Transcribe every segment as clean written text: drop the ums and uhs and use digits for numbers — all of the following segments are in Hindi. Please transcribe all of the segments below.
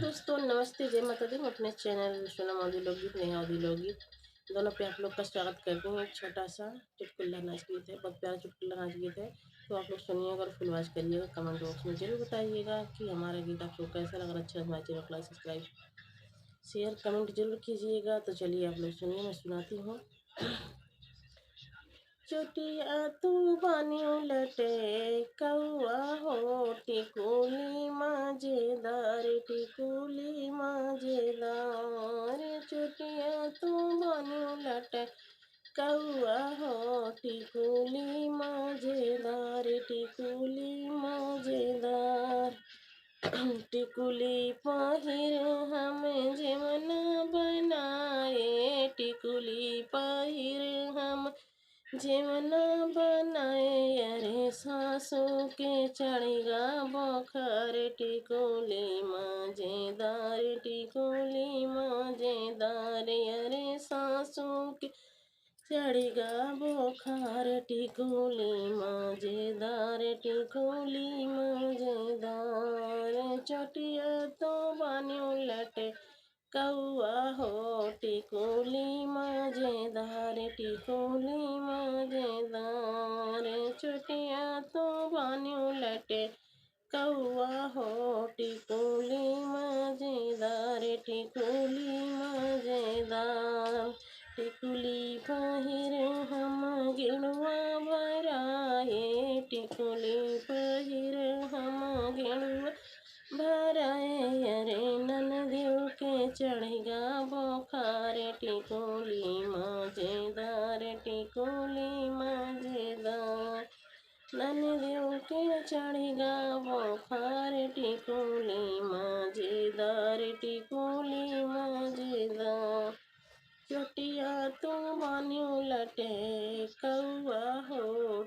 दोस्तों नमस्ते, जय माता दी। मैं अपने चैनल सोनम औद्योगिक नेहा औद्योगिक दोनों पे आप लोग का स्वागत करती हूँ। एक छोटा-सा चुटकुला नाच गीत है, बहुत प्यारा चुटकुला नाच गीत है। तो आप लोग सुनिएगा और फुल वॉच करिएगा। कमेंट बॉक्स में ज़रूर बताइएगा कि हमारा गीत आपको कैसा लगा। अच्छा हमारे चैनल को लाइक, सब्सक्राइब, शेयर, कमेंट ज़रूर कीजिएगा। तो चलिए आप लोग सुनिए, मैं सुनाती हूँ। चुटिया तू बानी उलटे कौआ हो टिकुली मजेदार टिकुली मजेदार। चुटिया तू बानी उलटे कौआ हो टिकुली मजेदार टिकुली मजेदार। टिकुली पहिर हम जेवना बनाए टिकुली पहिर हम जेवना बनाए। अरे सासू के चढ़ेगा बोखर टिकुली मजेदार टिकुली मजेदार। अरे सासू के चढ़ेगा बोखार टिकुली मजेदार टिकुली मजेदार। चटिया तो बानी उलटे कौआ हो टिकुली मजेदार टिकुली मजेदार। चटिया तो बानी उलटे कौआ हो टिकुली मजेदार टिकुली मजेदार। टिकुली पहिर हम गेरुआ भराए टिकुली पहिर हम गेरुआ भराए। अरे ननदियों के चढ़ेगा बोखार टिकुली मजेदार टिकुली मजेदार। ननदियों के चढ़ेगा बोखार टिकुली मजेदार टिकुली मजेदार। चुटिया तू बानी उलटे कौआ हो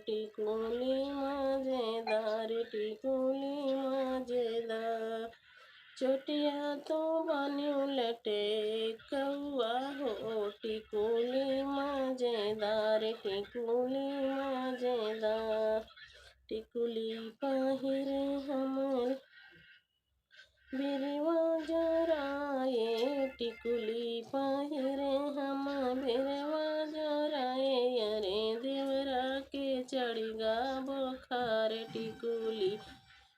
टिकुली मजेदार टिकुली मजेदार। चुटिया तो बानी उलटे कौआ हो टिकुली मजेदार टिकुली मजेदार। टिकुली पहिर हमर बिरवा जराए टिकुली पहिर हम बिरवा जराए। अरे देवरा के चढ़ेगा बोखार टिकुली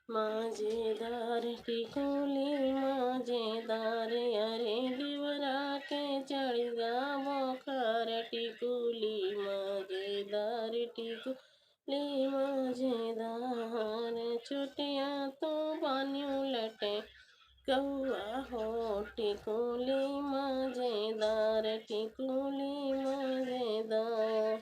मजेदार टिकुली मजेदार। अरे देवरा के चढ़ेगा बोखार टिकुली मजेदार टिकुली मजेदार। चुटिया तो बानी उलटे कौआ हो टिकुली मजेदार टिकुली मजेदार।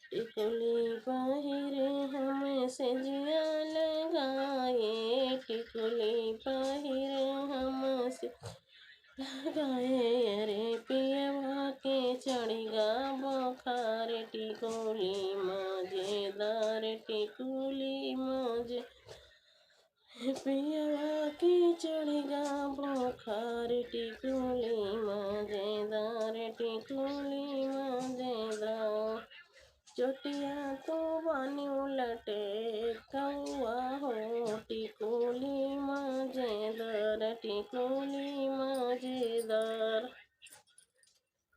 टिकुली पहिर हम सेजिया लगाए टिकुली पहिर हम से लगाए। अरे पियवा के चढ़ेगा बोखार टिकुली मजेदार टिकुली मजे। पियवा के चढ़ेगा बोखार टिकुली मजेदार टिकुली मजेदार। चुटिया तो बानी उलटे कौआ हो टिकुली मजेदार टिकुली मजेदार।